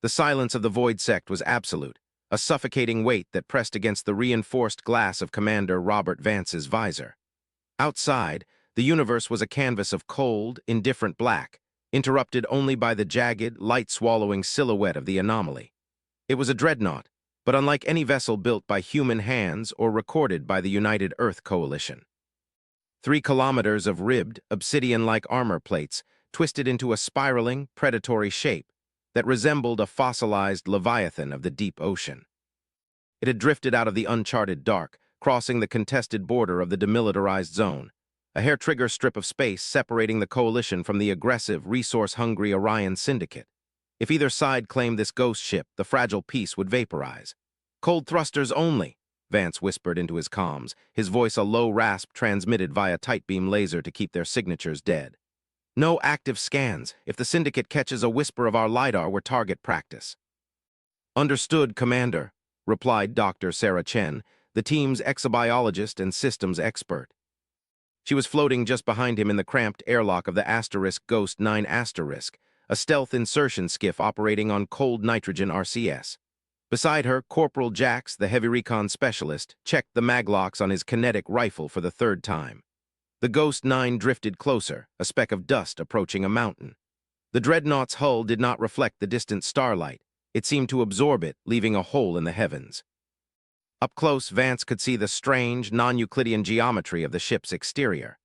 The silence of the void sect was absolute, a suffocating weight that pressed against the reinforced glass of Commander Robert Vance's visor. Outside, the universe was a canvas of cold, indifferent black, interrupted only by the jagged, light-swallowing silhouette of the anomaly. It was a dreadnought, but unlike any vessel built by human hands or recorded by the United Earth Coalition. 3 kilometers of ribbed, obsidian-like armor plates twisted into a spiraling, predatory shape that resembled a fossilized leviathan of the deep ocean. It had drifted out of the uncharted dark, crossing the contested border of the demilitarized zone, a hair-trigger strip of space separating the coalition from the aggressive, resource-hungry Orion Syndicate. If either side claimed this ghost ship, the fragile peace would vaporize. "Cold thrusters only," Vance whispered into his comms, his voice a low rasp transmitted via tight-beam laser to keep their signatures dead. "No active scans. If the Syndicate catches a whisper of our LiDAR, we're target practice." "Understood, Commander," replied Dr. Sarah Chen, the team's exobiologist and systems expert. She was floating just behind him in the cramped airlock of the Ghost 9 Asterisk, a stealth insertion skiff operating on cold nitrogen RCS. Beside her, Corporal Jax, the heavy recon specialist, checked the maglocks on his kinetic rifle for the 3rd time. The Ghost 9 drifted closer, a speck of dust approaching a mountain. The dreadnought's hull did not reflect the distant starlight. It seemed to absorb it, leaving a hole in the heavens. Up close, Vance could see the strange, non-Euclidean geometry of the ship's exterior.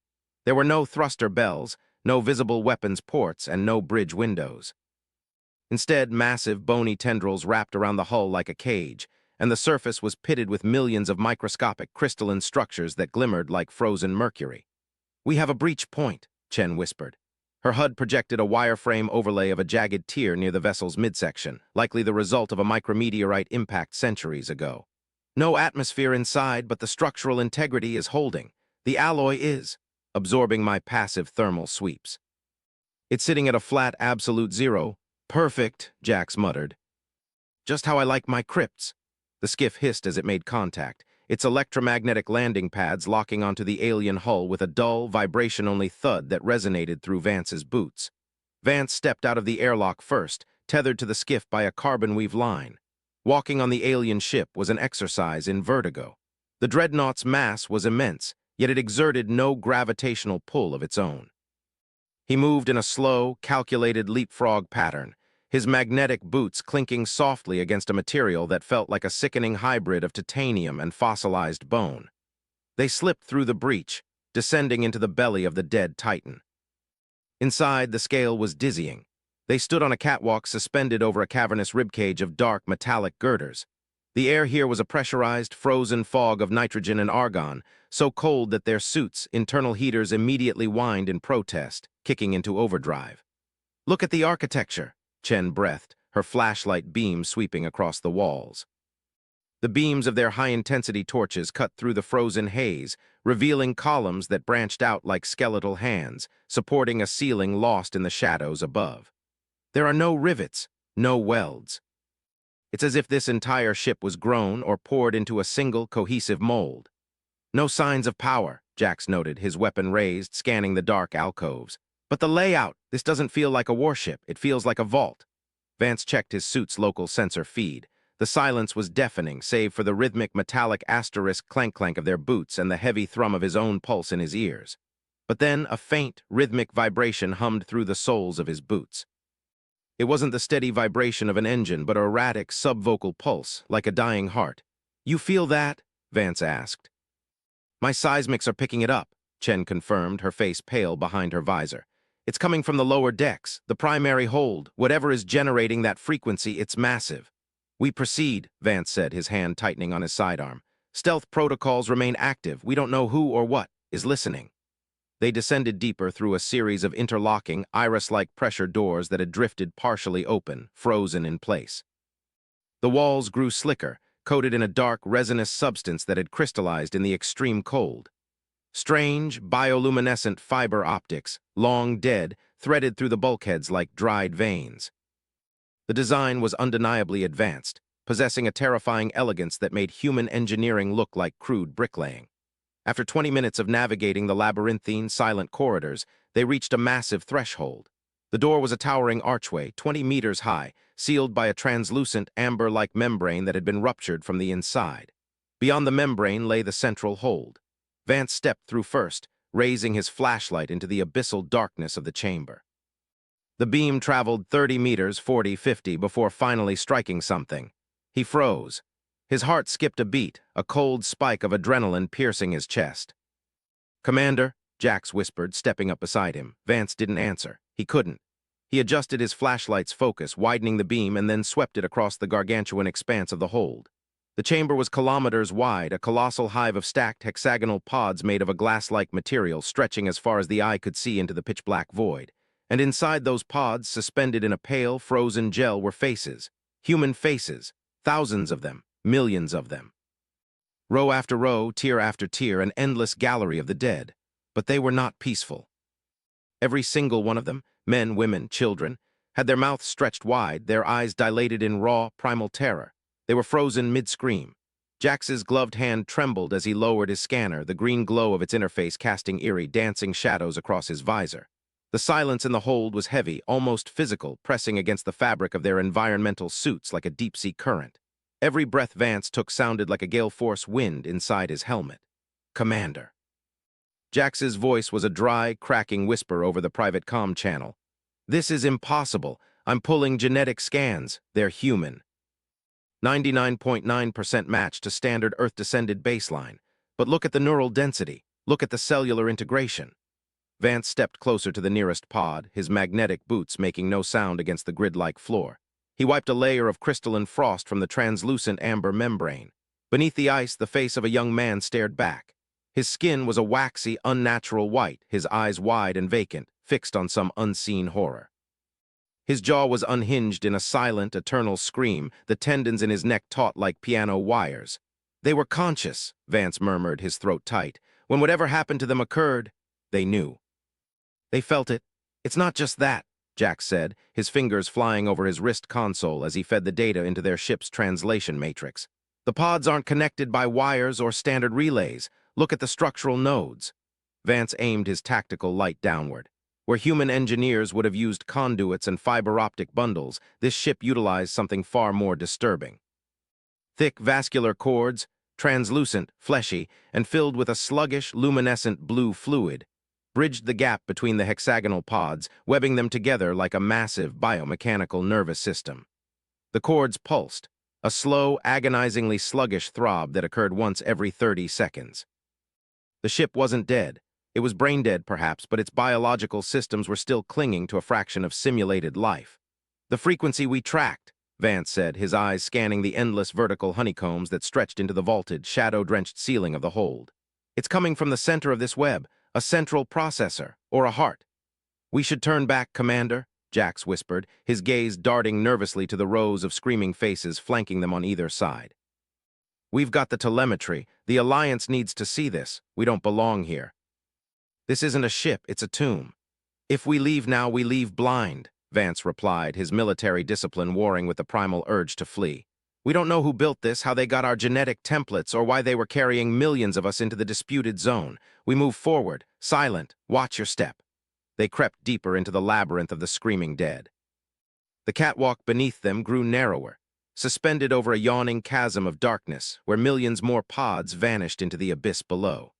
There were no thruster bells, no visible weapons ports, and no bridge windows. Instead, massive, bony tendrils wrapped around the hull like a cage, and the surface was pitted with millions of microscopic crystalline structures that glimmered like frozen mercury. "We have a breach point," Chen whispered. Her HUD projected a wireframe overlay of a jagged tear near the vessel's midsection, likely the result of a micrometeorite impact centuries ago. "No atmosphere inside, but the structural integrity is holding. The alloy is absorbing my passive thermal sweeps. It's sitting at a flat absolute 0. Perfect," Jax muttered. "Just how I like my crypts." The skiff hissed as it made contact, its electromagnetic landing pads locking onto the alien hull with a dull, vibration-only thud that resonated through Vance's boots. Vance stepped out of the airlock first, tethered to the skiff by a carbon weave line. Walking on the alien ship was an exercise in vertigo. The dreadnought's mass was immense, yet it exerted no gravitational pull of its own. He moved in a slow, calculated leapfrog pattern, his magnetic boots clinking softly against a material that felt like a sickening hybrid of titanium and fossilized bone. They slipped through the breach, descending into the belly of the dead Titan. Inside, the scale was dizzying. They stood on a catwalk suspended over a cavernous ribcage of dark, metallic girders. The air here was a pressurized, frozen fog of nitrogen and argon, so cold that their suits' internal heaters immediately whined in protest, kicking into overdrive. "Look at the architecture," Chen breathed, her flashlight beam sweeping across the walls. The beams of their high-intensity torches cut through the frozen haze, revealing columns that branched out like skeletal hands, supporting a ceiling lost in the shadows above. There are no rivets, no welds. It's as if this entire ship was grown or poured into a single cohesive mold. "No signs of power," Jax noted, his weapon raised, scanning the dark alcoves. "But the layout, this doesn't feel like a warship, it feels like a vault." Vance checked his suit's local sensor feed. The silence was deafening, save for the rhythmic metallic asterisk clank-clank of their boots and the heavy thrum of his own pulse in his ears. But then a faint, rhythmic vibration hummed through the soles of his boots. It wasn't the steady vibration of an engine, but an erratic, subvocal pulse, like a dying heart. "You feel that?" Vance asked. "My seismics are picking it up," Chen confirmed, her face pale behind her visor. "It's coming from the lower decks, the primary hold. Whatever is generating that frequency, it's massive." "We proceed," Vance said, his hand tightening on his sidearm. "Stealth protocols remain active. We don't know who or what is listening." They descended deeper through a series of interlocking, iris-like pressure doors that had drifted partially open, frozen in place. The walls grew slicker, coated in a dark, resinous substance that had crystallized in the extreme cold. Strange, bioluminescent fiber optics, long dead, threaded through the bulkheads like dried veins. The design was undeniably advanced, possessing a terrifying elegance that made human engineering look like crude bricklaying. After 20 minutes of navigating the labyrinthine, silent corridors, they reached a massive threshold. The door was a towering archway, 20 meters high, sealed by a translucent amber-like membrane that had been ruptured from the inside. Beyond the membrane lay the central hold. Vance stepped through first, raising his flashlight into the abyssal darkness of the chamber. The beam traveled 30 meters, 40, 50, before finally striking something. He froze. His heart skipped a beat, a cold spike of adrenaline piercing his chest. "Commander," Jax whispered, stepping up beside him. Vance didn't answer. He couldn't. He adjusted his flashlight's focus, widening the beam, and then swept it across the gargantuan expanse of the hold. The chamber was kilometers wide, a colossal hive of stacked hexagonal pods made of a glass-like material stretching as far as the eye could see into the pitch-black void. And inside those pods, suspended in a pale, frozen gel, were faces. Human faces. Thousands of them. Millions of them. Row after row, tier after tier, an endless gallery of the dead. But they were not peaceful. Every single one of them, men, women, children, had their mouths stretched wide, their eyes dilated in raw, primal terror. They were frozen mid-scream. Jax's gloved hand trembled as he lowered his scanner, the green glow of its interface casting eerie, dancing shadows across his visor. The silence in the hold was heavy, almost physical, pressing against the fabric of their environmental suits like a deep-sea current. Every breath Vance took sounded like a gale-force wind inside his helmet. "Commander." Jax's voice was a dry, cracking whisper over the private comm channel. "This is impossible. I'm pulling genetic scans. They're human. 99.9% match to standard Earth-descended baseline. But look at the neural density. Look at the cellular integration." Vance stepped closer to the nearest pod, his magnetic boots making no sound against the grid-like floor. He wiped a layer of crystalline frost from the translucent amber membrane. Beneath the ice, the face of a young man stared back. His skin was a waxy, unnatural white, his eyes wide and vacant, fixed on some unseen horror. His jaw was unhinged in a silent, eternal scream, the tendons in his neck taut like piano wires. "They were conscious," Vance murmured, his throat tight. "When whatever happened to them occurred, they knew. They felt it. It's not just that," Jax said, his fingers flying over his wrist console as he fed the data into their ship's translation matrix. "The pods aren't connected by wires or standard relays. Look at the structural nodes." Vance aimed his tactical light downward. Where human engineers would have used conduits and fiber-optic bundles, this ship utilized something far more disturbing. Thick vascular cords, translucent, fleshy, and filled with a sluggish, luminescent blue fluid, bridged the gap between the hexagonal pods, webbing them together like a massive biomechanical nervous system. The cords pulsed, a slow, agonizingly sluggish throb that occurred once every 30 seconds. The ship wasn't dead. It was brain-dead, perhaps, but its biological systems were still clinging to a fraction of simulated life. "The frequency we tracked," Vance said, his eyes scanning the endless vertical honeycombs that stretched into the vaulted, shadow-drenched ceiling of the hold. "It's coming from the center of this web, a central processor, or a heart." "We should turn back, Commander," Jax whispered, his gaze darting nervously to the rows of screaming faces flanking them on either side. "We've got the telemetry. The Alliance needs to see this. We don't belong here. This isn't a ship, it's a tomb. If we leave now, we leave blind," Vance replied, his military discipline warring with the primal urge to flee. "We don't know who built this, how they got our genetic templates, or why they were carrying millions of us into the disputed zone. We move forward, silent, watch your step." They crept deeper into the labyrinth of the screaming dead. The catwalk beneath them grew narrower, suspended over a yawning chasm of darkness, where millions more pods vanished into the abyss below.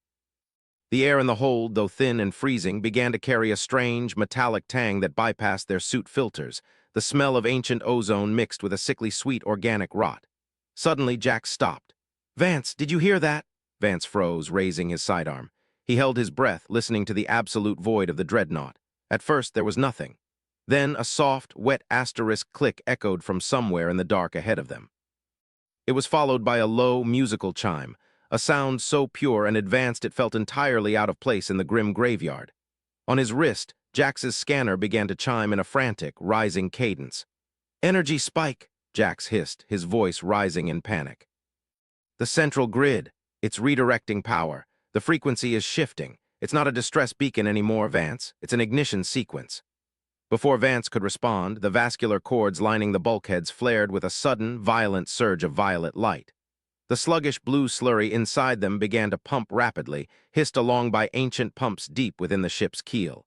The air in the hold, though thin and freezing, began to carry a strange, metallic tang that bypassed their suit filters, the smell of ancient ozone mixed with a sickly sweet organic rot. Suddenly, Jax stopped. "Vance, did you hear that?" Vance froze, raising his sidearm. He held his breath, listening to the absolute void of the dreadnought. At first, there was nothing. Then a soft, wet asterisk click echoed from somewhere in the dark ahead of them. It was followed by a low, musical chime, a sound so pure and advanced it felt entirely out of place in the grim graveyard. On his wrist, Jax's scanner began to chime in a frantic, rising cadence. "Energy spike," Jax hissed, his voice rising in panic. "The central grid. It's redirecting power. The frequency is shifting. It's not a distress beacon anymore, Vance. It's an ignition sequence." Before Vance could respond, the vascular cords lining the bulkheads flared with a sudden, violent surge of violet light. The sluggish blue slurry inside them began to pump rapidly, hissed along by ancient pumps deep within the ship's keel.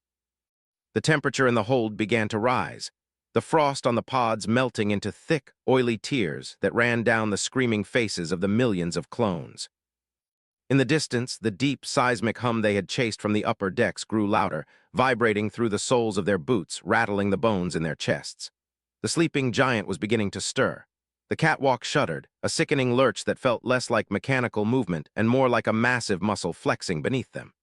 The temperature in the hold began to rise, the frost on the pods melting into thick, oily tears that ran down the screaming faces of the millions of clones. In the distance, the deep, seismic hum they had chased from the upper decks grew louder, vibrating through the soles of their boots, rattling the bones in their chests. The sleeping giant was beginning to stir. The catwalk shuddered, a sickening lurch that felt less like mechanical movement and more like a massive muscle flexing beneath them.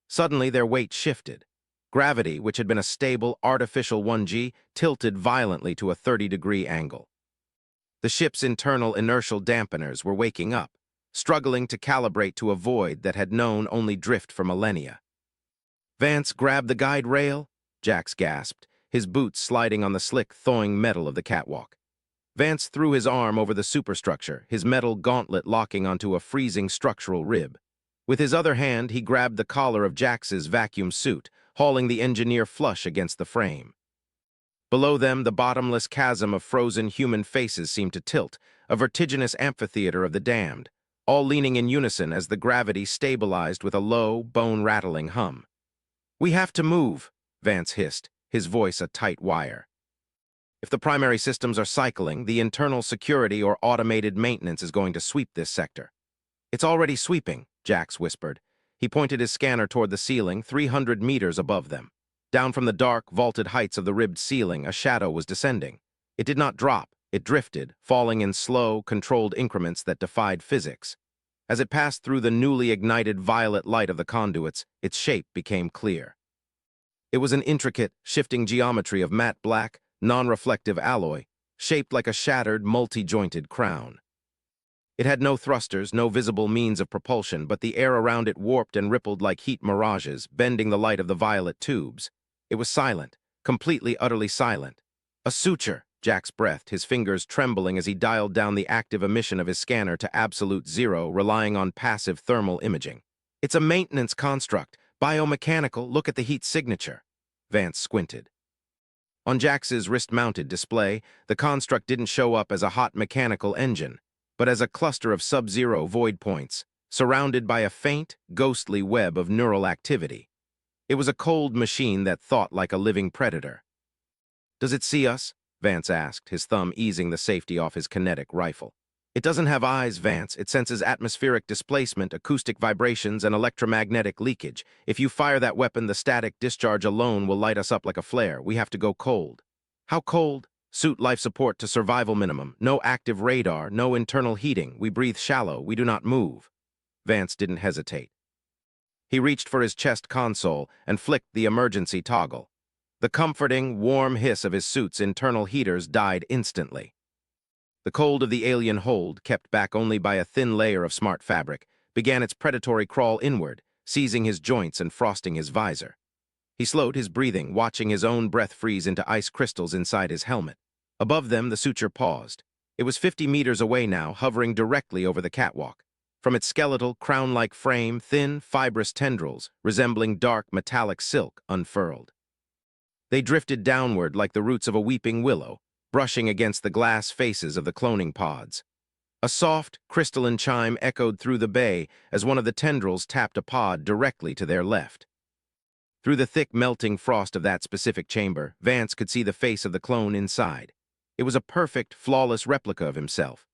Suddenly, their weight shifted. Gravity, which had been a stable, artificial 1G, tilted violently to a 30-degree angle. The ship's internal inertial dampeners were waking up, struggling to calibrate to a void that had known only drift for millennia. "Vance grabbed the guide rail?" Jax gasped, his boots sliding on the slick, thawing metal of the catwalk. Vance threw his arm over the superstructure, his metal gauntlet locking onto a freezing structural rib. With his other hand, he grabbed the collar of Jax's vacuum suit, hauling the engineer flush against the frame. Below them, the bottomless chasm of frozen human faces seemed to tilt, a vertiginous amphitheater of the damned, all leaning in unison as the gravity stabilized with a low, bone-rattling hum. "We have to move," Vance hissed, his voice a tight wire. "If the primary systems are cycling, the internal security or automated maintenance is going to sweep this sector." "It's already sweeping," Jax whispered. He pointed his scanner toward the ceiling, 300 meters above them. Down from the dark, vaulted heights of the ribbed ceiling, a shadow was descending. It did not drop, it drifted, falling in slow, controlled increments that defied physics. As it passed through the newly ignited violet light of the conduits, its shape became clear. It was an intricate, shifting geometry of matte black, non-reflective alloy, shaped like a shattered, multi-jointed crown. It had no thrusters, no visible means of propulsion, but the air around it warped and rippled like heat mirages, bending the light of the violet tubes. It was silent, completely, utterly silent. "A suture," Jax breathed, his fingers trembling as he dialed down the active emission of his scanner to absolute zero, relying on passive thermal imaging. "It's a maintenance construct, biomechanical, look at the heat signature." Vance squinted. On Jax's wrist-mounted display, the construct didn't show up as a hot mechanical engine, but as a cluster of sub-zero void points, surrounded by a faint, ghostly web of neural activity. It was a cold machine that thought like a living predator. "Does it see us?" Vance asked, his thumb easing the safety off his kinetic rifle. "It doesn't have eyes, Vance. It senses atmospheric displacement, acoustic vibrations, and electromagnetic leakage. If you fire that weapon, the static discharge alone will light us up like a flare. We have to go cold." "How cold?" "Suit life support to survival minimum. No active radar, no internal heating. We breathe shallow. We do not move." Vance didn't hesitate. He reached for his chest console and flicked the emergency toggle. The comforting, warm hiss of his suit's internal heaters died instantly. The cold of the alien hold, kept back only by a thin layer of smart fabric, began its predatory crawl inward, seizing his joints and frosting his visor. He slowed his breathing, watching his own breath freeze into ice crystals inside his helmet. Above them, the suture paused. It was 50 meters away now, hovering directly over the catwalk. From its skeletal, crown-like frame, thin, fibrous tendrils, resembling dark, metallic silk, unfurled. They drifted downward like the roots of a weeping willow, brushing against the glass faces of the cloning pods. A soft, crystalline chime echoed through the bay as one of the tendrils tapped a pod directly to their left. Through the thick, melting frost of that specific chamber, Vance could see the face of the clone inside. It was a perfect, flawless replica of himself.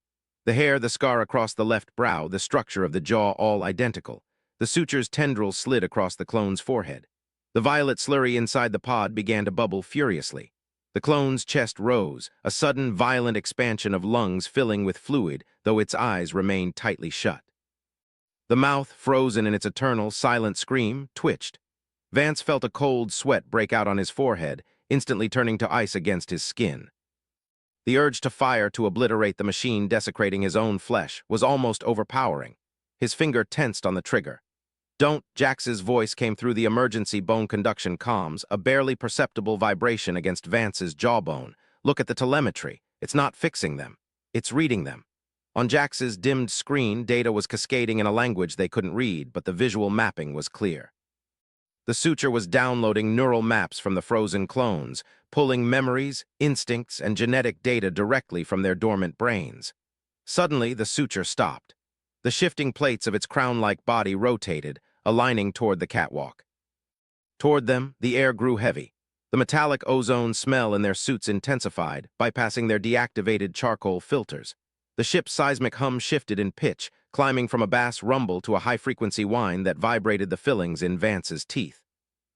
The hair, the scar across the left brow, the structure of the jaw all identical. The suture's tendrils slid across the clone's forehead. The violet slurry inside the pod began to bubble furiously. The clone's chest rose, a sudden, violent expansion of lungs filling with fluid, though its eyes remained tightly shut. The mouth, frozen in its eternal, silent scream, twitched. Vance felt a cold sweat break out on his forehead, instantly turning to ice against his skin. The urge to fire to obliterate the machine desecrating his own flesh was almost overpowering. His finger tensed on the trigger. "Don't," Jax's voice came through the emergency bone conduction comms, a barely perceptible vibration against Vance's jawbone. "Look at the telemetry. It's not fixing them. It's reading them." On Jax's dimmed screen, data was cascading in a language they couldn't read, but the visual mapping was clear. The suture was downloading neural maps from the frozen clones, pulling memories, instincts, and genetic data directly from their dormant brains. Suddenly, the suture stopped. The shifting plates of its crown-like body rotated, aligning toward the catwalk. Toward them, the air grew heavy. The metallic ozone smell in their suits intensified, bypassing their deactivated charcoal filters. The ship's seismic hum shifted in pitch, climbing from a bass rumble to a high-frequency whine that vibrated the fillings in Vance's teeth.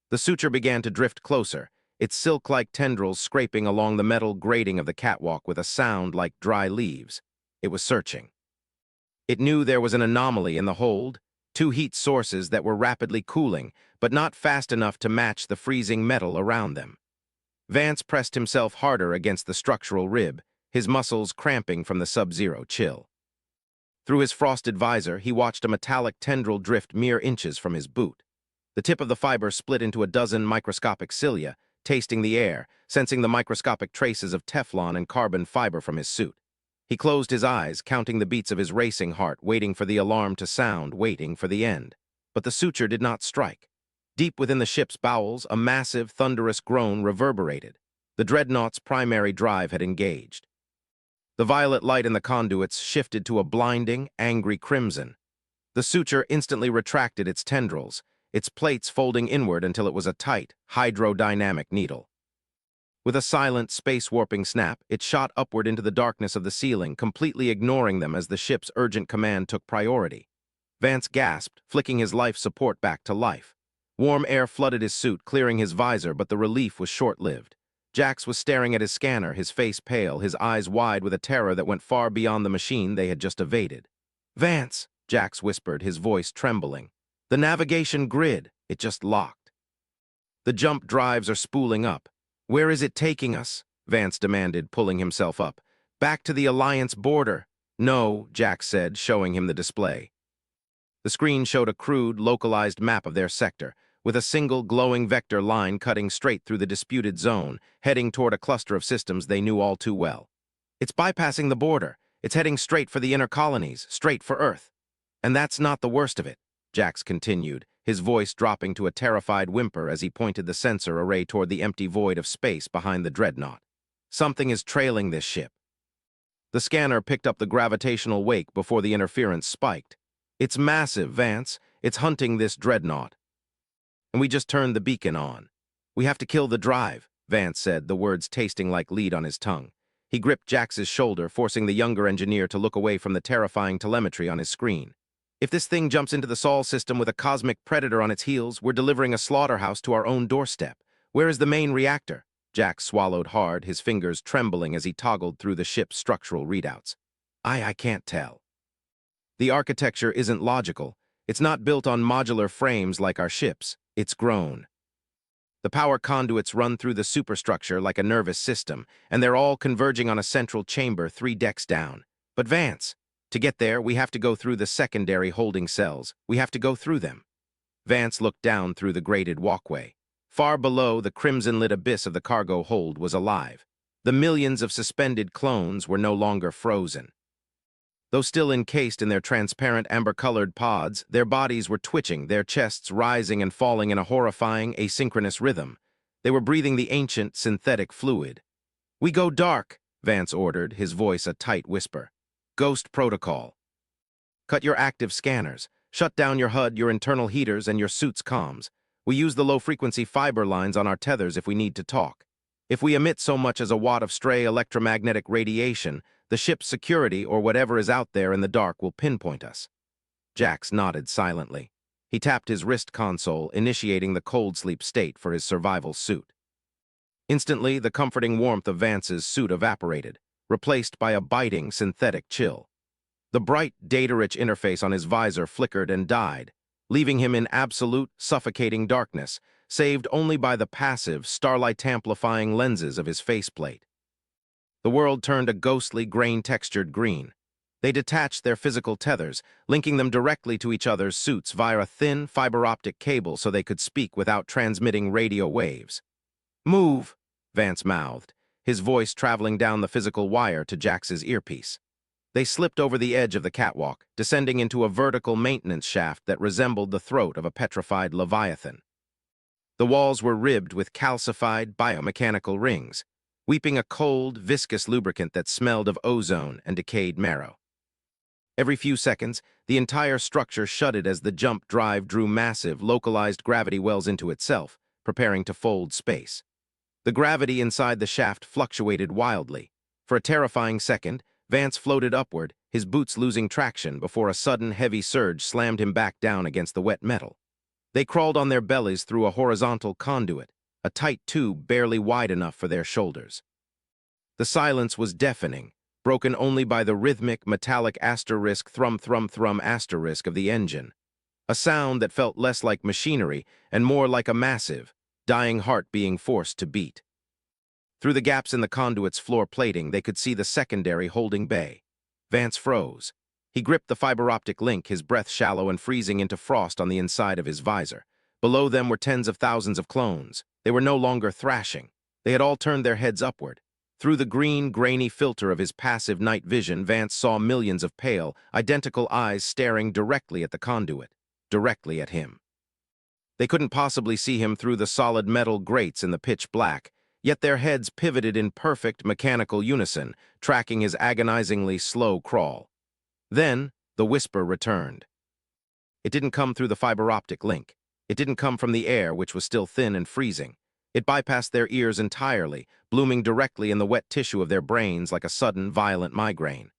The suture began to drift closer, its silk-like tendrils scraping along the metal grating of the catwalk with a sound like dry leaves. It was searching. It knew there was an anomaly in the hold, two heat sources that were rapidly cooling, but not fast enough to match the freezing metal around them. Vance pressed himself harder against the structural rib, his muscles cramping from the sub-zero chill. Through his frosted visor, he watched a metallic tendril drift mere inches from his boot. The tip of the fiber split into a dozen microscopic cilia, tasting the air, sensing the microscopic traces of Teflon and carbon fiber from his suit. He closed his eyes, counting the beats of his racing heart, waiting for the alarm to sound, waiting for the end. But the suture did not strike. Deep within the ship's bowels, a massive, thunderous groan reverberated. The dreadnought's primary drive had engaged. The violet light in the conduits shifted to a blinding, angry crimson. The suture instantly retracted its tendrils, its plates folding inward until it was a tight, hydrodynamic needle. With a silent, space-warping snap, it shot upward into the darkness of the ceiling, completely ignoring them as the ship's urgent command took priority. Vance gasped, flicking his life support back to life. Warm air flooded his suit, clearing his visor, but the relief was short-lived. Jax was staring at his scanner, his face pale, his eyes wide with a terror that went far beyond the machine they had just evaded. "Vance," Jax whispered, his voice trembling. "The navigation grid, it just locked. The jump drives are spooling up. Where is it taking us?" Vance demanded, pulling himself up. "Back to the Alliance border." "No," Jax said, showing him the display. The screen showed a crude, localized map of their sector, with a single glowing vector line cutting straight through the disputed zone, heading toward a cluster of systems they knew all too well. "It's bypassing the border. It's heading straight for the inner colonies, straight for Earth. And that's not the worst of it," Jax continued, his voice dropping to a terrified whimper as he pointed the sensor array toward the empty void of space behind the dreadnought. "Something is trailing this ship." The scanner picked up the gravitational wake before the interference spiked. "It's massive, Vance. It's hunting this dreadnought. And we just turned the beacon on. We have to kill the drive," Vance said, the words tasting like lead on his tongue. He gripped Jax's shoulder, forcing the younger engineer to look away from the terrifying telemetry on his screen. "If this thing jumps into the Sol system with a cosmic predator on its heels, we're delivering a slaughterhouse to our own doorstep. Where is the main reactor?" Jax swallowed hard, his fingers trembling as he toggled through the ship's structural readouts. I can't tell. The architecture isn't logical. It's not built on modular frames like our ships. It's grown. The power conduits run through the superstructure like a nervous system, and they're all converging on a central chamber 3 decks down. But Vance, to get there, we have to go through the secondary holding cells. We have to go through them. Vance looked down through the grated walkway. Far below, the crimson-lit abyss of the cargo hold was alive. The millions of suspended clones were no longer frozen. Though still encased in their transparent amber-colored pods, their bodies were twitching, their chests rising and falling in a horrifying, asynchronous rhythm. They were breathing the ancient, synthetic fluid. "We go dark," Vance ordered, his voice a tight whisper. "Ghost protocol. Cut your active scanners. Shut down your HUD, your internal heaters, and your suit's comms. We use the low-frequency fiber lines on our tethers if we need to talk. If we emit so much as a watt of stray electromagnetic radiation, the ship's security or whatever is out there in the dark will pinpoint us." Jax nodded silently. He tapped his wrist console, initiating the cold sleep state for his survival suit. Instantly, the comforting warmth of Vance's suit evaporated, replaced by a biting synthetic chill. The bright, data-rich interface on his visor flickered and died, leaving him in absolute, suffocating darkness, saved only by the passive, starlight-amplifying lenses of his faceplate. The world turned a ghostly, grain-textured green. They detached their physical tethers, linking them directly to each other's suits via a thin, fiber-optic cable so they could speak without transmitting radio waves. "Move," Vance mouthed, his voice traveling down the physical wire to Jax's earpiece. They slipped over the edge of the catwalk, descending into a vertical maintenance shaft that resembled the throat of a petrified leviathan. The walls were ribbed with calcified, biomechanical rings, weeping a cold, viscous lubricant that smelled of ozone and decayed marrow. Every few seconds, the entire structure shuddered as the jump drive drew massive, localized gravity wells into itself, preparing to fold space. The gravity inside the shaft fluctuated wildly. For a terrifying second, Vance floated upward, his boots losing traction before a sudden heavy surge slammed him back down against the wet metal. They crawled on their bellies through a horizontal conduit, a tight tube barely wide enough for their shoulders. The silence was deafening, broken only by the rhythmic, metallic asterisk thrum thrum thrum asterisk of the engine, a sound that felt less like machinery and more like a massive, dying heart being forced to beat. Through the gaps in the conduit's floor plating, they could see the secondary holding bay. Vance froze. He gripped the fiber optic link, his breath shallow and freezing into frost on the inside of his visor. Below them were tens of thousands of clones. They were no longer thrashing. They had all turned their heads upward. Through the green, grainy filter of his passive night vision, Vance saw millions of pale, identical eyes staring directly at the conduit, directly at him. They couldn't possibly see him through the solid metal grates in the pitch black, yet their heads pivoted in perfect mechanical unison, tracking his agonizingly slow crawl. Then, the whisper returned. It didn't come through the fiber optic link. It didn't come from the air, which was still thin and freezing. It bypassed their ears entirely, blooming directly in the wet tissue of their brains like a sudden, violent migraine.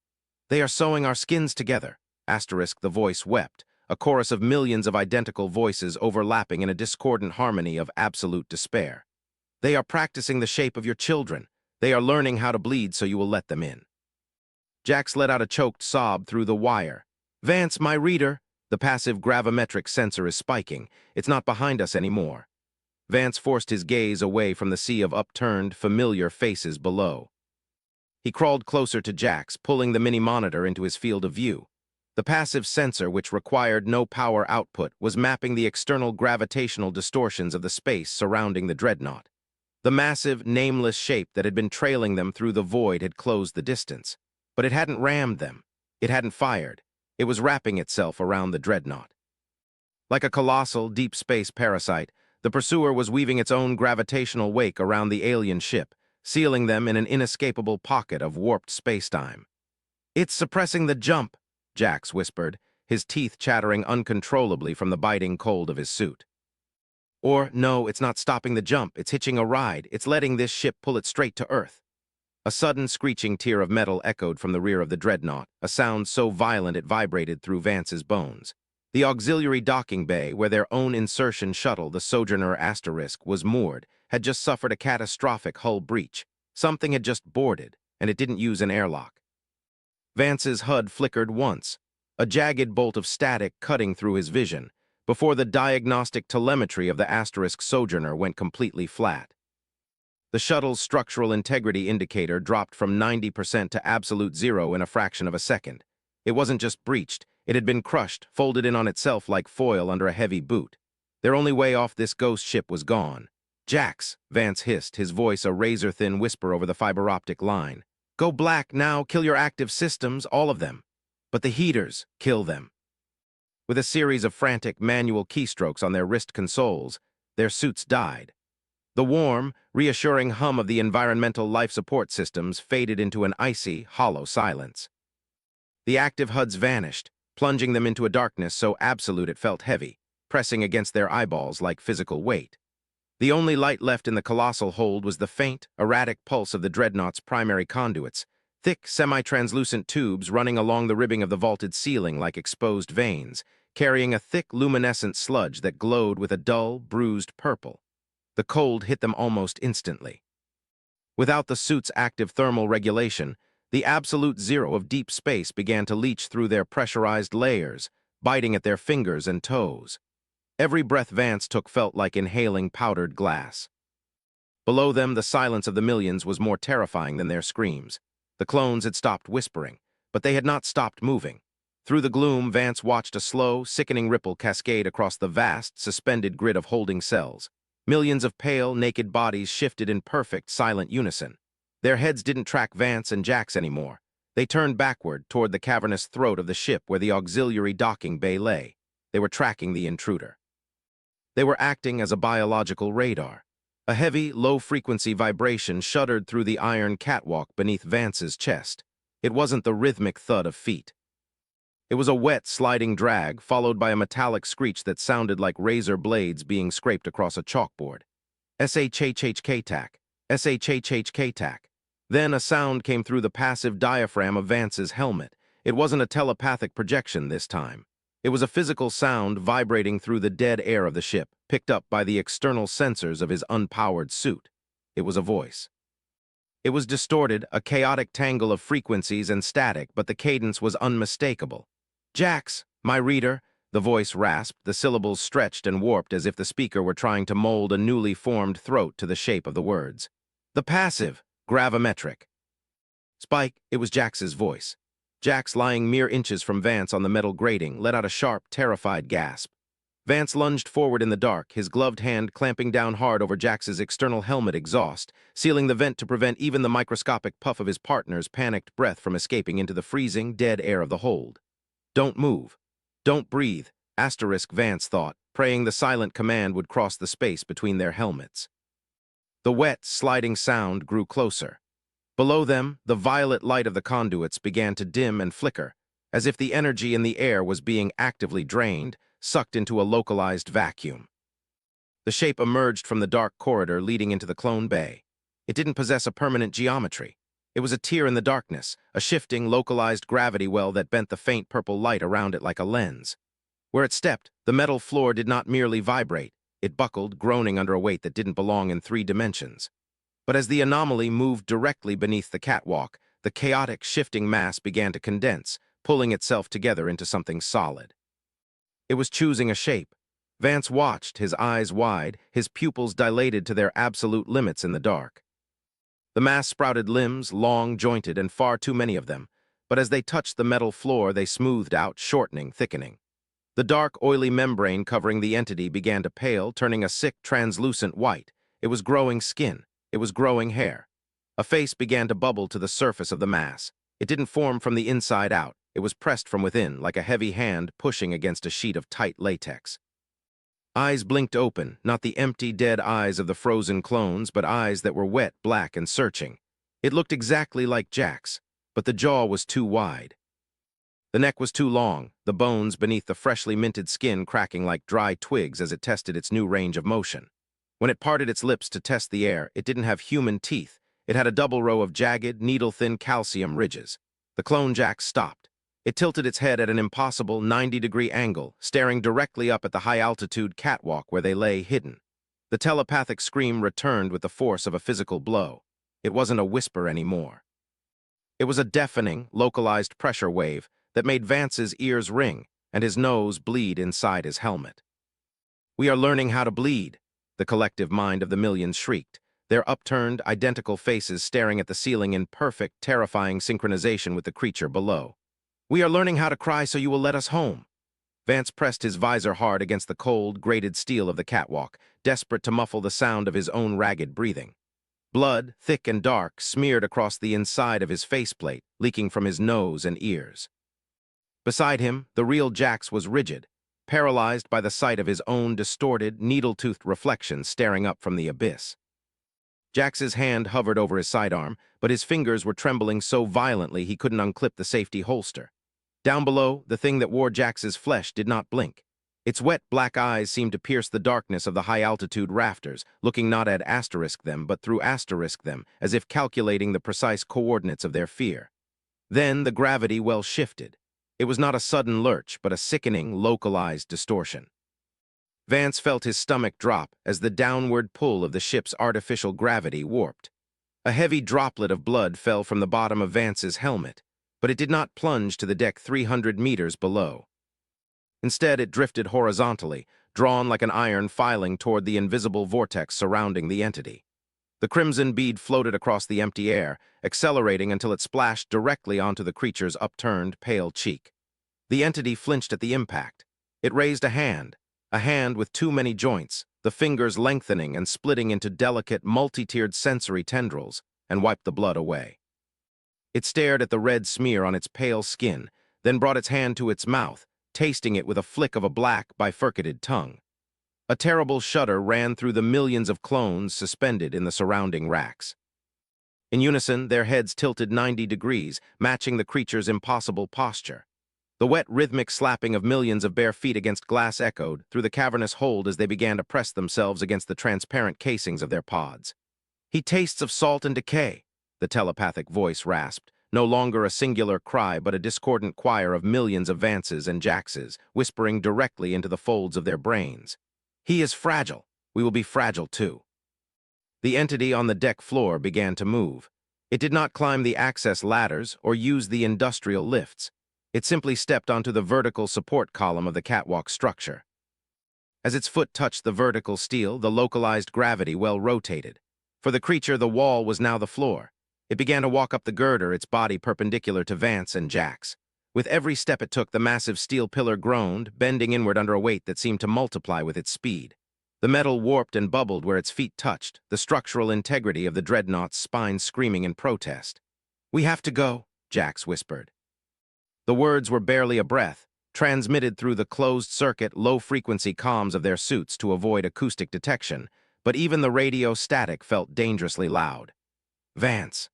"They are sewing our skins together," the voice wept, a chorus of millions of identical voices overlapping in a discordant harmony of absolute despair. "They are practicing the shape of your children. They are learning how to bleed so you will let them in." Jax let out a choked sob through the wire. "Vance, my reader, the passive gravimetric sensor is spiking. It's not behind us anymore." Vance forced his gaze away from the sea of upturned, familiar faces below. He crawled closer to Jax, pulling the mini-monitor into his field of view. The passive sensor, which required no power output, was mapping the external gravitational distortions of the space surrounding the dreadnought. The massive, nameless shape that had been trailing them through the void had closed the distance. But it hadn't rammed them. It hadn't fired. It was wrapping itself around the dreadnought. Like a colossal, deep space parasite, the pursuer was weaving its own gravitational wake around the alien ship, sealing them in an inescapable pocket of warped spacetime. "It's suppressing the jump," Jax whispered, his teeth chattering uncontrollably from the biting cold of his suit. "Or, no, it's not stopping the jump. It's hitching a ride. It's letting this ship pull it straight to Earth." A sudden screeching tier of metal echoed from the rear of the dreadnought, a sound so violent it vibrated through Vance's bones. The auxiliary docking bay, where their own insertion shuttle, the Sojourner Asterisk, was moored, had just suffered a catastrophic hull breach. Something had just boarded, and it didn't use an airlock. Vance's HUD flickered once, a jagged bolt of static cutting through his vision, before the diagnostic telemetry of the Asterisk Sojourner went completely flat. The shuttle's structural integrity indicator dropped from 90% to absolute zero in a fraction of a second. It wasn't just breached, it had been crushed, folded in on itself like foil under a heavy boot. Their only way off this ghost ship was gone. "Jax," Vance hissed, his voice a razor-thin whisper over the fiber optic line. "Go black now, kill your active systems, all of them. But the heaters, kill them." With a series of frantic manual keystrokes on their wrist consoles, their suits died. The warm, reassuring hum of the environmental life support systems faded into an icy, hollow silence. The active HUDs vanished, plunging them into a darkness so absolute it felt heavy, pressing against their eyeballs like physical weight. The only light left in the colossal hold was the faint, erratic pulse of the dreadnought's primary conduits, thick, semi-translucent tubes running along the ribbing of the vaulted ceiling like exposed veins, carrying a thick, luminescent sludge that glowed with a dull, bruised purple. The cold hit them almost instantly. Without the suit's active thermal regulation, the absolute zero of deep space began to leach through their pressurized layers, biting at their fingers and toes. Every breath Vance took felt like inhaling powdered glass. Below them, the silence of the millions was more terrifying than their screams. The clones had stopped whispering, but they had not stopped moving. Through the gloom, Vance watched a slow, sickening ripple cascade across the vast, suspended grid of holding cells. Millions of pale, naked bodies shifted in perfect, silent unison. Their heads didn't track Vance and Jax anymore. They turned backward toward the cavernous throat of the ship where the auxiliary docking bay lay. They were tracking the intruder. They were acting as a biological radar. A heavy, low-frequency vibration shuddered through the iron catwalk beneath Vance's chest. It wasn't the rhythmic thud of feet. It was a wet, sliding drag, followed by a metallic screech that sounded like razor blades being scraped across a chalkboard. "SHHHK-TAC," SHHHK-TAC. Then a sound came through the passive diaphragm of Vance's helmet. It wasn't a telepathic projection this time. It was a physical sound vibrating through the dead air of the ship, picked up by the external sensors of his unpowered suit. It was a voice. It was distorted, a chaotic tangle of frequencies and static, but the cadence was unmistakable. "Jax, my reader," the voice rasped, the syllables stretched and warped as if the speaker were trying to mold a newly formed throat to the shape of the words. "The passive, gravimetric." "Spike," it was Jax's voice. Jax, lying mere inches from Vance on the metal grating, let out a sharp, terrified gasp. Vance lunged forward in the dark, his gloved hand clamping down hard over Jax's external helmet exhaust, sealing the vent to prevent even the microscopic puff of his partner's panicked breath from escaping into the freezing, dead air of the hold. "Don't move. Don't breathe," Vance thought, praying the silent command would cross the space between their helmets. The wet, sliding sound grew closer. Below them, the violet light of the conduits began to dim and flicker, as if the energy in the air was being actively drained, sucked into a localized vacuum. The shape emerged from the dark corridor leading into the clone bay. It didn't possess a permanent geometry. It was a tear in the darkness, a shifting, localized gravity well that bent the faint purple light around it like a lens. Where it stepped, the metal floor did not merely vibrate. It buckled, groaning under a weight that didn't belong in 3 dimensions. But as the anomaly moved directly beneath the catwalk, the chaotic, shifting mass began to condense, pulling itself together into something solid. It was choosing a shape. Vance watched, his eyes wide, his pupils dilated to their absolute limits in the dark. The mass sprouted limbs, long, jointed, and far too many of them, but as they touched the metal floor, they smoothed out, shortening, thickening. The dark, oily membrane covering the entity began to pale, turning a sick, translucent white. It was growing skin. It was growing hair. A face began to bubble to the surface of the mass. It didn't form from the inside out. It was pressed from within, like a heavy hand pushing against a sheet of tight latex. Eyes blinked open, not the empty, dead eyes of the frozen clones, but eyes that were wet, black, and searching. It looked exactly like Jax, but the jaw was too wide. The neck was too long, the bones beneath the freshly minted skin cracking like dry twigs as it tested its new range of motion. When it parted its lips to test the air, it didn't have human teeth. It had a double row of jagged, needle-thin calcium ridges. The clone Jax stopped. It tilted its head at an impossible 90-degree angle, staring directly up at the high-altitude catwalk where they lay hidden. The telepathic scream returned with the force of a physical blow. It wasn't a whisper anymore. It was a deafening, localized pressure wave that made Vance's ears ring and his nose bleed inside his helmet. "We are learning how to bleed," the collective mind of the millions shrieked, their upturned, identical faces staring at the ceiling in perfect, terrifying synchronization with the creature below. "We are learning how to cry so you will let us home." Vance pressed his visor hard against the cold, grated steel of the catwalk, desperate to muffle the sound of his own ragged breathing. Blood, thick and dark, smeared across the inside of his faceplate, leaking from his nose and ears. Beside him, the real Jax was rigid, paralyzed by the sight of his own distorted, needle-toothed reflection staring up from the abyss. Jax's hand hovered over his sidearm, but his fingers were trembling so violently he couldn't unclip the safety holster. Down below, the thing that wore Jax's flesh did not blink. Its wet black eyes seemed to pierce the darkness of the high-altitude rafters, looking not at them, but through them, as if calculating the precise coordinates of their fear. Then the gravity well shifted. It was not a sudden lurch, but a sickening, localized distortion. Vance felt his stomach drop as the downward pull of the ship's artificial gravity warped. A heavy droplet of blood fell from the bottom of Vance's helmet, but it did not plunge to the deck 300 meters below. Instead, it drifted horizontally, drawn like an iron filing toward the invisible vortex surrounding the entity. The crimson bead floated across the empty air, accelerating until it splashed directly onto the creature's upturned, pale cheek. The entity flinched at the impact. It raised a hand with too many joints, the fingers lengthening and splitting into delicate, multi-tiered sensory tendrils, and wiped the blood away. It stared at the red smear on its pale skin, then brought its hand to its mouth, tasting it with a flick of a black, bifurcated tongue. A terrible shudder ran through the millions of clones suspended in the surrounding racks. In unison, their heads tilted 90 degrees, matching the creature's impossible posture. The wet, rhythmic slapping of millions of bare feet against glass echoed through the cavernous hold as they began to press themselves against the transparent casings of their pods. He tastes of salt and decay, the telepathic voice rasped, no longer a singular cry but a discordant choir of millions of Vances and Jaxes, whispering directly into the folds of their brains. He is fragile. We will be fragile too. The entity on the deck floor began to move. It did not climb the access ladders or use the industrial lifts. It simply stepped onto the vertical support column of the catwalk structure. As its foot touched the vertical steel, the localized gravity well rotated. For the creature, the wall was now the floor. It began to walk up the girder, its body perpendicular to Vance and Jax. With every step it took, the massive steel pillar groaned, bending inward under a weight that seemed to multiply with its speed. The metal warped and bubbled where its feet touched, the structural integrity of the dreadnought's spine screaming in protest. "We have to go," Jax whispered. The words were barely a breath, transmitted through the closed-circuit, low-frequency comms of their suits to avoid acoustic detection, but even the radio static felt dangerously loud. "Vance."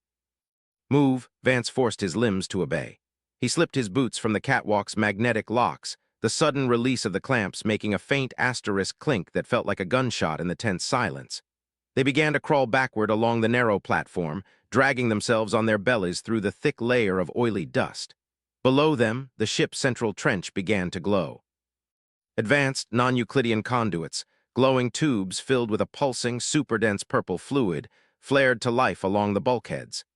"Move," Vance forced his limbs to obey. He slipped his boots from the catwalk's magnetic locks, the sudden release of the clamps making a faint asterisk clink that felt like a gunshot in the tense silence. They began to crawl backward along the narrow platform, dragging themselves on their bellies through the thick layer of oily dust. Below them, the ship's central trench began to glow. Advanced, non-Euclidean conduits, glowing tubes filled with a pulsing, super-dense purple fluid, flared to life along the bulkheads.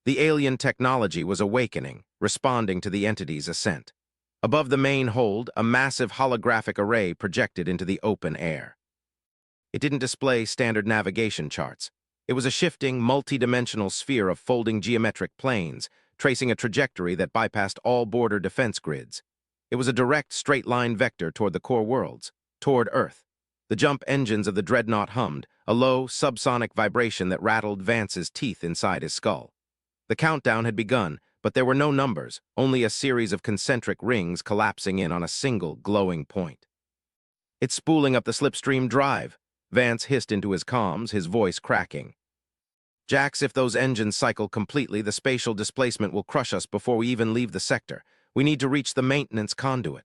The alien technology was awakening, responding to the entity's ascent. Above the main hold, a massive holographic array projected into the open air. It didn't display standard navigation charts. It was a shifting, multi-dimensional sphere of folding geometric planes, tracing a trajectory that bypassed all border defense grids. It was a direct, straight-line vector toward the core worlds, toward Earth. The jump engines of the dreadnought hummed, a low, subsonic vibration that rattled Vance's teeth inside his skull. The countdown had begun, but there were no numbers, only a series of concentric rings collapsing in on a single, glowing point. "It's spooling up the slipstream drive," Vance hissed into his comms, his voice cracking. "Jax, if those engines cycle completely, the spatial displacement will crush us before we even leave the sector. We need to reach the maintenance conduit."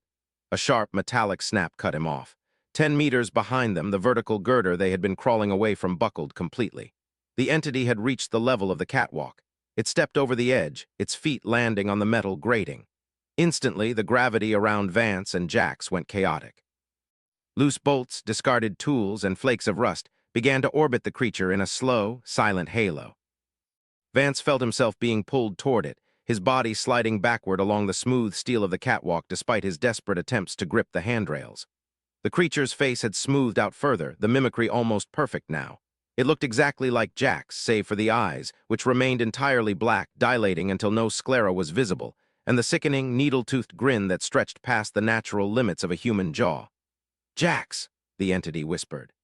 A sharp, metallic snap cut him off. 10 meters behind them, the vertical girder they had been crawling away from buckled completely. The entity had reached the level of the catwalk. It stepped over the edge, its feet landing on the metal grating. Instantly, the gravity around Vance and Jax went chaotic. Loose bolts, discarded tools, and flakes of rust began to orbit the creature in a slow, silent halo. Vance felt himself being pulled toward it, his body sliding backward along the smooth steel of the catwalk despite his desperate attempts to grip the handrails. The creature's face had smoothed out further, the mimicry almost perfect now. It looked exactly like Jax, save for the eyes, which remained entirely black, dilating until no sclera was visible, and the sickening, needle-toothed grin that stretched past the natural limits of a human jaw. "Jax," the entity whispered.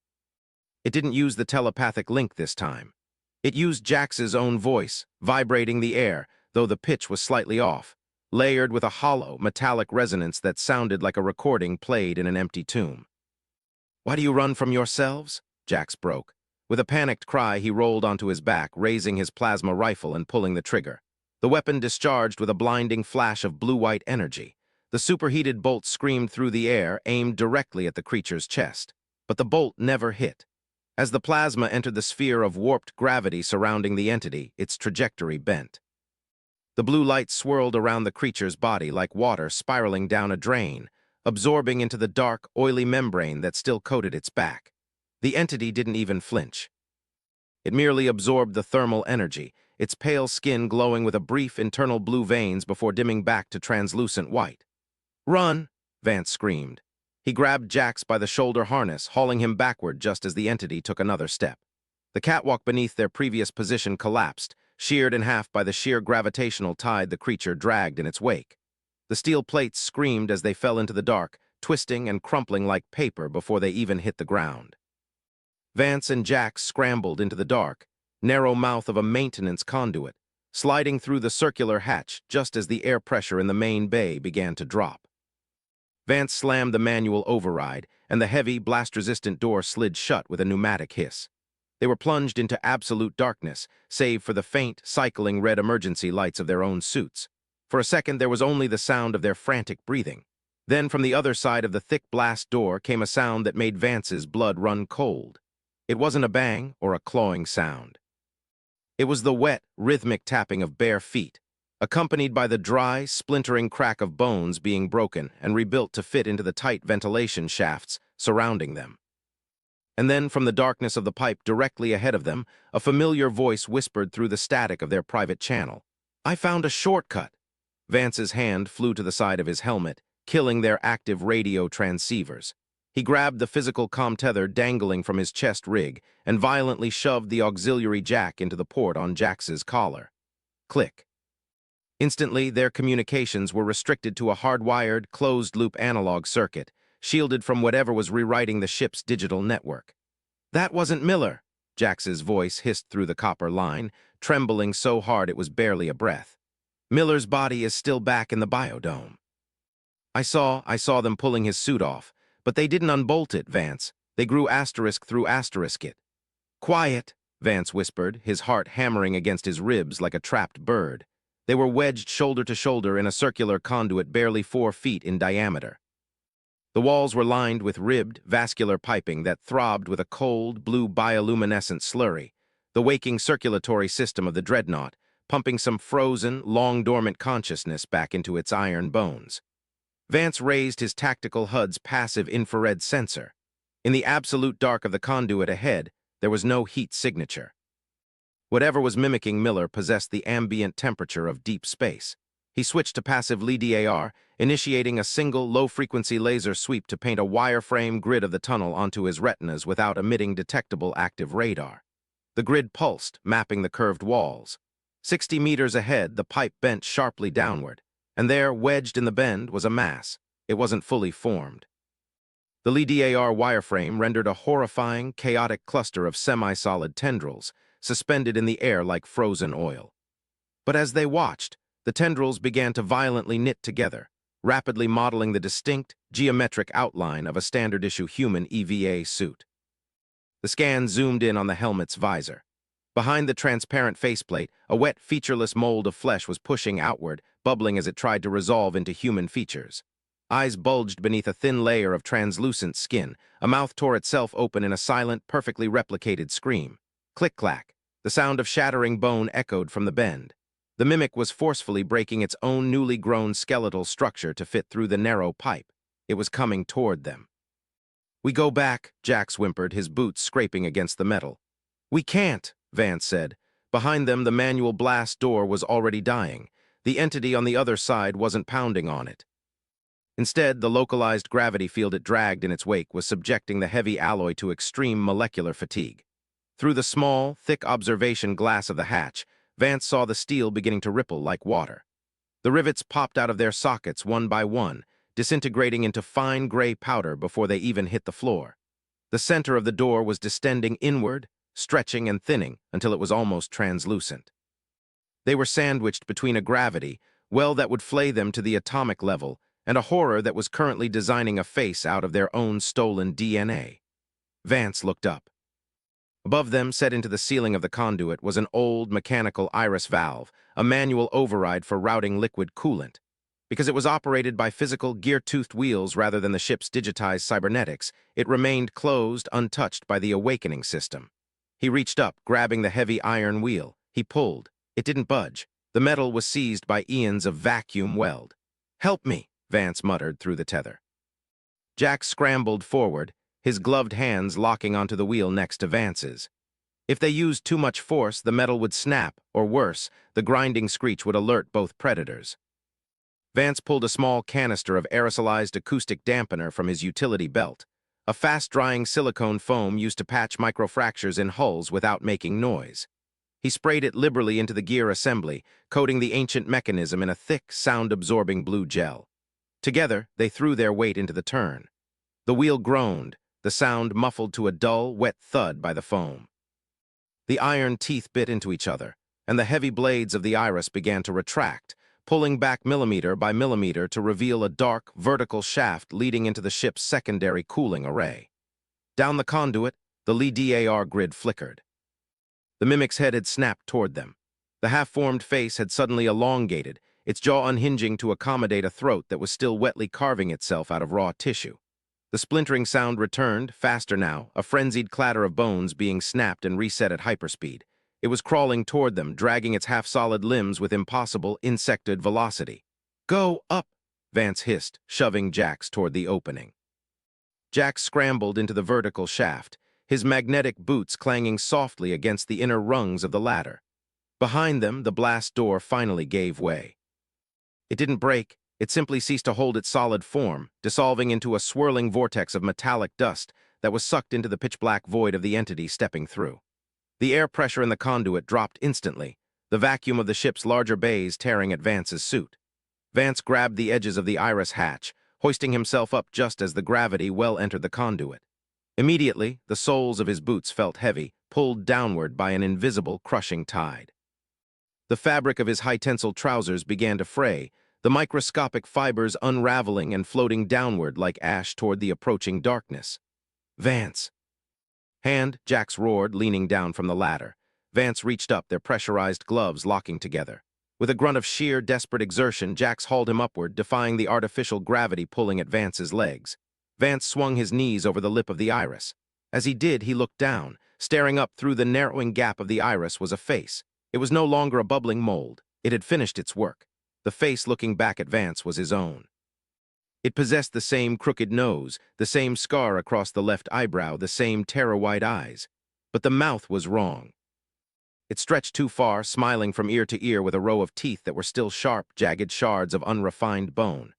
It didn't use the telepathic link this time. It used Jax's own voice, vibrating the air, though the pitch was slightly off, layered with a hollow, metallic resonance that sounded like a recording played in an empty tomb. "Why do you run from yourselves?" Jax broke. With a panicked cry, he rolled onto his back, raising his plasma rifle and pulling the trigger. The weapon discharged with a blinding flash of blue-white energy. The superheated bolt screamed through the air, aimed directly at the creature's chest. But the bolt never hit. As the plasma entered the sphere of warped gravity surrounding the entity, its trajectory bent. The blue light swirled around the creature's body like water spiraling down a drain, absorbing into the dark, oily membrane that still coated its back. The entity didn't even flinch. It merely absorbed the thermal energy, its pale skin glowing with a brief internal blue veins before dimming back to translucent white. "Run!" Vance screamed. He grabbed Jax by the shoulder harness, hauling him backward just as the entity took another step. The catwalk beneath their previous position collapsed, sheared in half by the sheer gravitational tide the creature dragged in its wake. The steel plates screamed as they fell into the dark, twisting and crumpling like paper before they even hit the ground. Vance and Jax scrambled into the dark, narrow mouth of a maintenance conduit, sliding through the circular hatch just as the air pressure in the main bay began to drop. Vance slammed the manual override, and the heavy, blast-resistant door slid shut with a pneumatic hiss. They were plunged into absolute darkness, save for the faint, cycling red emergency lights of their own suits. For a second, there was only the sound of their frantic breathing. Then, from the other side of the thick blast door came a sound that made Vance's blood run cold. It wasn't a bang or a clawing sound. It was the wet, rhythmic tapping of bare feet, accompanied by the dry, splintering crack of bones being broken and rebuilt to fit into the tight ventilation shafts surrounding them. And then, from the darkness of the pipe directly ahead of them, a familiar voice whispered through the static of their private channel. "I found a shortcut." Vance's hand flew to the side of his helmet, killing their active radio transceivers. He grabbed the physical comm tether dangling from his chest rig and violently shoved the auxiliary jack into the port on Jax's collar. Click. Instantly, their communications were restricted to a hardwired, closed-loop analog circuit, shielded from whatever was rewriting the ship's digital network. "That wasn't Miller," Jax's voice hissed through the copper line, trembling so hard it was barely a breath. "Miller's body is still back in the biodome." I saw them pulling his suit off, but they didn't unbolt it, Vance. They grew asterisk through asterisk it. "Quiet," Vance whispered, his heart hammering against his ribs like a trapped bird. They were wedged shoulder to shoulder in a circular conduit barely 4 feet in diameter. The walls were lined with ribbed, vascular piping that throbbed with a cold, blue bioluminescent slurry, the waking circulatory system of the dreadnought, pumping some frozen, long-dormant consciousness back into its iron bones. Vance raised his tactical HUD's passive infrared sensor. In the absolute dark of the conduit ahead, there was no heat signature. Whatever was mimicking Miller possessed the ambient temperature of deep space. He switched to passive LiDAR, initiating a single low-frequency laser sweep to paint a wireframe grid of the tunnel onto his retinas without emitting detectable active radar. The grid pulsed, mapping the curved walls. 60 meters ahead, the pipe bent sharply downward, and there, wedged in the bend, was a mass. It wasn't fully formed. The LiDAR wireframe rendered a horrifying, chaotic cluster of semi-solid tendrils, suspended in the air like frozen oil. But as they watched, the tendrils began to violently knit together, rapidly modeling the distinct, geometric outline of a standard-issue human EVA suit. The scan zoomed in on the helmet's visor. Behind the transparent faceplate, a wet, featureless mold of flesh was pushing outward, bubbling as it tried to resolve into human features. Eyes bulged beneath a thin layer of translucent skin. A mouth tore itself open in a silent, perfectly replicated scream. Click-clack. The sound of shattering bone echoed from the bend. The mimic was forcefully breaking its own newly grown skeletal structure to fit through the narrow pipe. It was coming toward them. "We go back," Jax whimpered, his boots scraping against the metal. "We can't," Vance said. Behind them, the manual blast door was already dying. The entity on the other side wasn't pounding on it. Instead, the localized gravity field it dragged in its wake was subjecting the heavy alloy to extreme molecular fatigue. Through the small, thick observation glass of the hatch, Vance saw the steel beginning to ripple like water. The rivets popped out of their sockets one by one, disintegrating into fine gray powder before they even hit the floor. The center of the door was distending inward, stretching and thinning until it was almost translucent. They were sandwiched between a gravity, well, that would flay them to the atomic level, and a horror that was currently designing a face out of their own stolen DNA. Vance looked up. Above them, set into the ceiling of the conduit, was an old mechanical iris valve, a manual override for routing liquid coolant. Because it was operated by physical, gear-toothed wheels rather than the ship's digitized cybernetics, it remained closed, untouched by the awakening system. He reached up, grabbing the heavy iron wheel. He pulled. It didn't budge. The metal was seized by eons of vacuum weld. "Help me," Vance muttered through the tether. Jack scrambled forward, his gloved hands locking onto the wheel next to Vance's. If they used too much force, the metal would snap, or worse, the grinding screech would alert both predators. Vance pulled a small canister of aerosolized acoustic dampener from his utility belt, a fast-drying silicone foam used to patch microfractures in hulls without making noise. He sprayed it liberally into the gear assembly, coating the ancient mechanism in a thick, sound-absorbing blue gel. Together, they threw their weight into the turn. The wheel groaned, the sound muffled to a dull, wet thud by the foam. The iron teeth bit into each other, and the heavy blades of the iris began to retract, pulling back millimeter by millimeter to reveal a dark, vertical shaft leading into the ship's secondary cooling array. Down the conduit, the LiDAR grid flickered. The mimic's head had snapped toward them. The half-formed face had suddenly elongated, its jaw unhinging to accommodate a throat that was still wetly carving itself out of raw tissue. The splintering sound returned, faster now, a frenzied clatter of bones being snapped and reset at hyperspeed. It was crawling toward them, dragging its half-solid limbs with impossible, insectoid velocity. "Go up!" Vance hissed, shoving Jax toward the opening. Jax scrambled into the vertical shaft, his magnetic boots clanging softly against the inner rungs of the ladder. Behind them, the blast door finally gave way. It didn't break, it simply ceased to hold its solid form, dissolving into a swirling vortex of metallic dust that was sucked into the pitch-black void of the entity stepping through. The air pressure in the conduit dropped instantly, the vacuum of the ship's larger bays tearing at Vance's suit. Vance grabbed the edges of the iris hatch, hoisting himself up just as the gravity well entered the conduit. Immediately, the soles of his boots felt heavy, pulled downward by an invisible, crushing tide. The fabric of his high-tensile trousers began to fray, the microscopic fibers unraveling and floating downward like ash toward the approaching darkness. "Vance!" "Hand," Jax roared, leaning down from the ladder. Vance reached up, their pressurized gloves locking together. With a grunt of sheer, desperate exertion, Jax hauled him upward, defying the artificial gravity pulling at Vance's legs. Vance swung his knees over the lip of the iris. As he did, he looked down. Staring up through the narrowing gap of the iris was a face. It was no longer a bubbling mold. It had finished its work. The face looking back at Vance was his own. It possessed the same crooked nose, the same scar across the left eyebrow, the same terror-wide eyes. But the mouth was wrong. It stretched too far, smiling from ear to ear with a row of teeth that were still sharp, jagged shards of unrefined bone.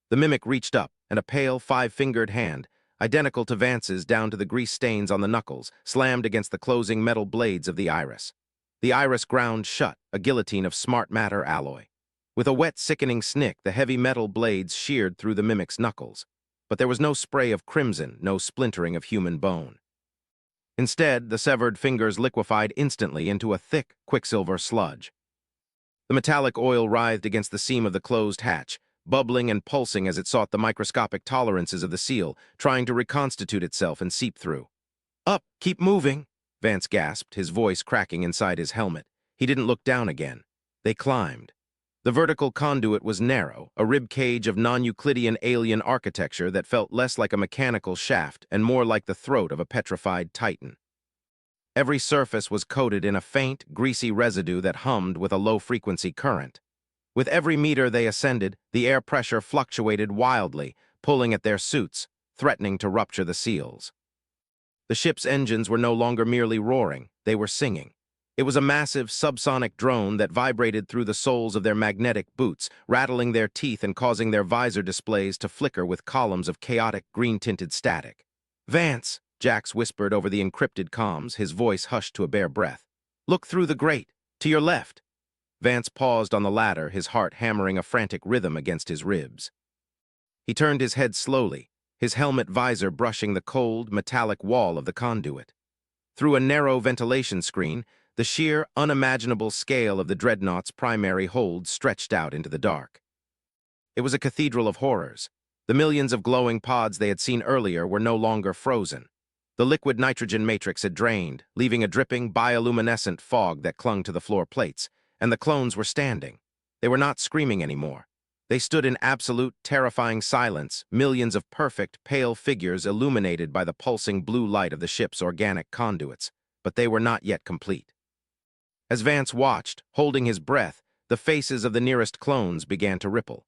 The mimic reached up, and a pale, five-fingered hand, identical to Vance's down to the grease stains on the knuckles, slammed against the closing metal blades of the iris. The iris ground shut, a guillotine of smart matter alloy. With a wet, sickening snick, the heavy metal blades sheared through the mimic's knuckles. But there was no spray of crimson, no splintering of human bone. Instead, the severed fingers liquefied instantly into a thick, quicksilver sludge. The metallic oil writhed against the seam of the closed hatch, bubbling and pulsing as it sought the microscopic tolerances of the seal, trying to reconstitute itself and seep through. "Up! Keep moving!" Vance gasped, his voice cracking inside his helmet. He didn't look down again. They climbed. The vertical conduit was narrow, a rib cage of non-Euclidean alien architecture that felt less like a mechanical shaft and more like the throat of a petrified titan. Every surface was coated in a faint, greasy residue that hummed with a low-frequency current. With every meter they ascended, the air pressure fluctuated wildly, pulling at their suits, threatening to rupture the seals. The ship's engines were no longer merely roaring, they were singing. It was a massive, subsonic drone that vibrated through the soles of their magnetic boots, rattling their teeth and causing their visor displays to flicker with columns of chaotic, green-tinted static. "Vance!" Jax whispered over the encrypted comms, his voice hushed to a bare breath. "Look through the grate. To your left." Vance paused on the ladder, his heart hammering a frantic rhythm against his ribs. He turned his head slowly, his helmet visor brushing the cold, metallic wall of the conduit. Through a narrow ventilation screen, the sheer, unimaginable scale of the dreadnought's primary hold stretched out into the dark. It was a cathedral of horrors. The millions of glowing pods they had seen earlier were no longer frozen. The liquid nitrogen matrix had drained, leaving a dripping, bioluminescent fog that clung to the floor plates, and the clones were standing. They were not screaming anymore. They stood in absolute, terrifying silence, millions of perfect, pale figures illuminated by the pulsing blue light of the ship's organic conduits, but they were not yet complete. As Vance watched, holding his breath, the faces of the nearest clones began to ripple.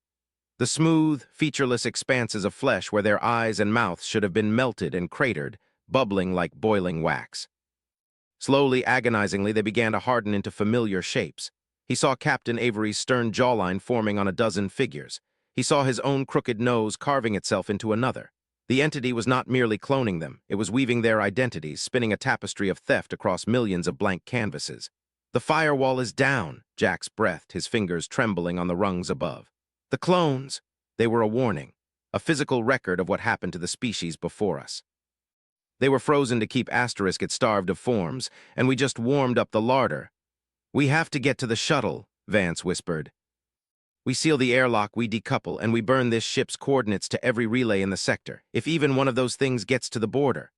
The smooth, featureless expanses of flesh where their eyes and mouths should have been melted and cratered, bubbling like boiling wax. Slowly, agonizingly, they began to harden into familiar shapes. He saw Captain Avery's stern jawline forming on a dozen figures. He saw his own crooked nose carving itself into another. The entity was not merely cloning them, it was weaving their identities, spinning a tapestry of theft across millions of blank canvases. "The firewall is down," Jax breathed, his fingers trembling on the rungs above. "The clones!" They were a warning, a physical record of what happened to the species before us. They were frozen to keep Asterisk it starved of forms, and we just warmed up the larder. "We have to get to the shuttle," Vance whispered. "We seal the airlock, we decouple, and we burn this ship's coordinates to every relay in the sector, if even one of those things gets to the border."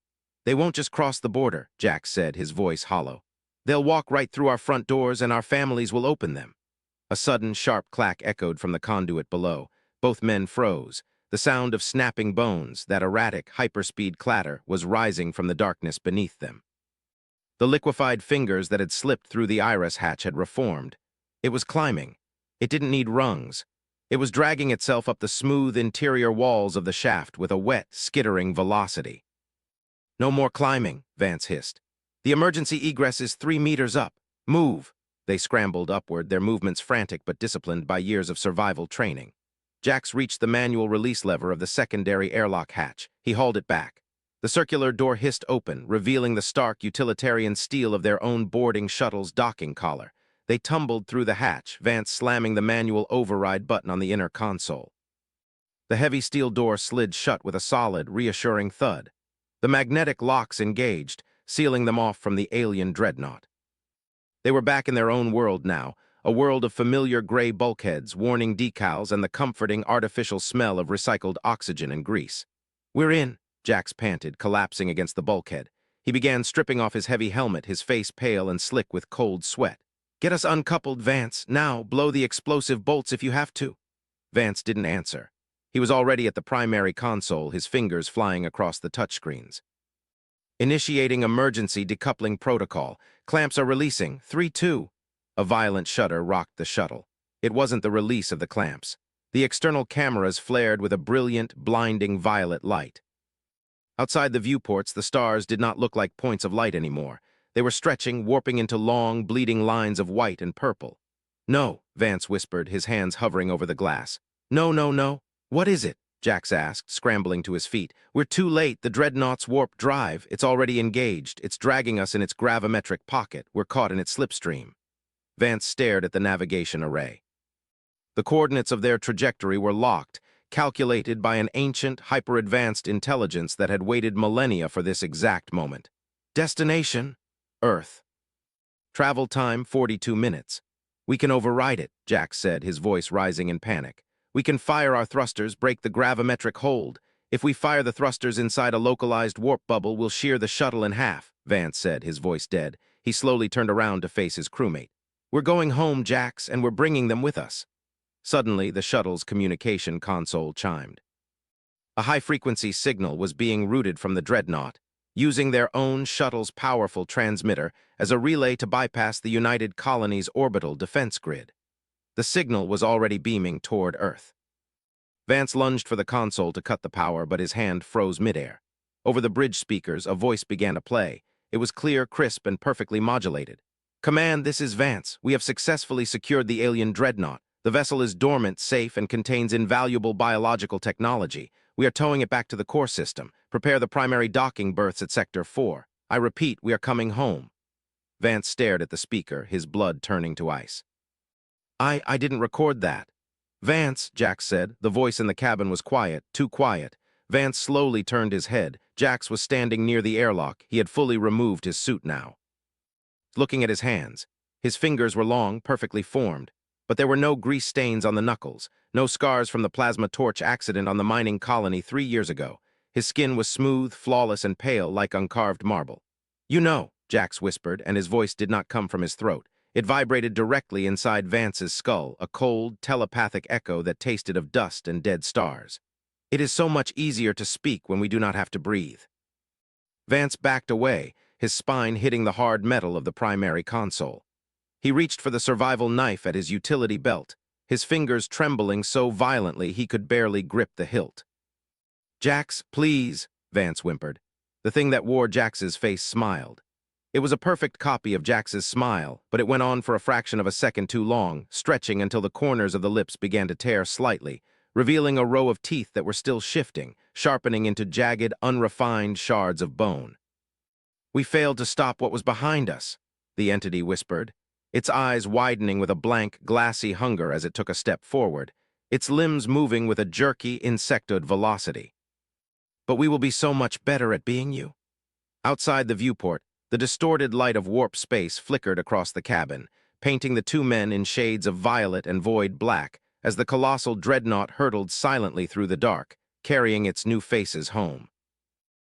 "They won't just cross the border," Jax said, his voice hollow. "They'll walk right through our front doors and our families will open them." A sudden, sharp clack echoed from the conduit below. Both men froze. The sound of snapping bones, that erratic, hyperspeed clatter, was rising from the darkness beneath them. The liquefied fingers that had slipped through the iris hatch had reformed. It was climbing. It didn't need rungs. It was dragging itself up the smooth interior walls of the shaft with a wet, skittering velocity. "No more climbing," Vance hissed. "The emergency egress is 3 meters up. Move!" They scrambled upward, their movements frantic but disciplined by years of survival training. Jax reached the manual release lever of the secondary airlock hatch. He hauled it back. The circular door hissed open, revealing the stark utilitarian steel of their own boarding shuttle's docking collar. They tumbled through the hatch, Vance slamming the manual override button on the inner console. The heavy steel door slid shut with a solid, reassuring thud. The magnetic locks engaged, sealing them off from the alien dreadnought. They were back in their own world now, a world of familiar gray bulkheads, warning decals, and the comforting artificial smell of recycled oxygen and grease. "We're in," Jax panted, collapsing against the bulkhead. He began stripping off his heavy helmet, his face pale and slick with cold sweat. "Get us uncoupled, Vance. Now, blow the explosive bolts if you have to." Vance didn't answer. He was already at the primary console, his fingers flying across the touchscreens. "Initiating emergency decoupling protocol. Clamps are releasing. 3-2. A violent shudder rocked the shuttle. It wasn't the release of the clamps. The external cameras flared with a brilliant, blinding violet light. Outside the viewports, the stars did not look like points of light anymore. They were stretching, warping into long, bleeding lines of white and purple. "No," Vance whispered, his hands hovering over the glass. "No, no, no. What is it?" Jax asked, scrambling to his feet. "We're too late. The dreadnought's warp drive. It's already engaged. It's dragging us in its gravimetric pocket. We're caught in its slipstream." Vance stared at the navigation array. The coordinates of their trajectory were locked, calculated by an ancient, hyper-advanced intelligence that had waited millennia for this exact moment. "Destination? Earth. Travel time, 42 minutes. We can override it," Jax said, his voice rising in panic. "We can fire our thrusters, break the gravimetric hold. If we fire the thrusters inside a localized warp bubble, we'll shear the shuttle in half," Vance said, his voice dead. He slowly turned around to face his crewmate. "We're going home, Jax, and we're bringing them with us." Suddenly, the shuttle's communication console chimed. A high-frequency signal was being routed from the dreadnought, using their own shuttle's powerful transmitter as a relay to bypass the United Colony's orbital defense grid. The signal was already beaming toward Earth. Vance lunged for the console to cut the power, but his hand froze midair. Over the bridge speakers, a voice began to play. It was clear, crisp, and perfectly modulated. "Command, this is Vance. We have successfully secured the alien dreadnought. The vessel is dormant, safe, and contains invaluable biological technology. We are towing it back to the core system. Prepare the primary docking berths at Sector 4. I repeat, we are coming home." Vance stared at the speaker, his blood turning to ice. I didn't record that." "Vance," Jax said. The voice in the cabin was quiet, too quiet. Vance slowly turned his head. Jax was standing near the airlock. He had fully removed his suit now. Looking at his hands, his fingers were long, perfectly formed, but there were no grease stains on the knuckles, no scars from the plasma torch accident on the mining colony 3 years ago. His skin was smooth, flawless, and pale like uncarved marble. "You know," Jax whispered, and his voice did not come from his throat. It vibrated directly inside Vance's skull, a cold, telepathic echo that tasted of dust and dead stars. "It is so much easier to speak when we do not have to breathe." Vance backed away, his spine hitting the hard metal of the primary console. He reached for the survival knife at his utility belt, his fingers trembling so violently he could barely grip the hilt. "Jax, please," Vance whimpered. The thing that wore Jax's face smiled. It was a perfect copy of Jax's smile, but it went on for a fraction of a second too long, stretching until the corners of the lips began to tear slightly, revealing a row of teeth that were still shifting, sharpening into jagged, unrefined shards of bone. "We failed to stop what was behind us," the entity whispered, its eyes widening with a blank, glassy hunger as it took a step forward, its limbs moving with a jerky, insectoid velocity. "But we will be so much better at being you." Outside the viewport, the distorted light of warp space flickered across the cabin, painting the two men in shades of violet and void black as the colossal dreadnought hurtled silently through the dark, carrying its new faces home.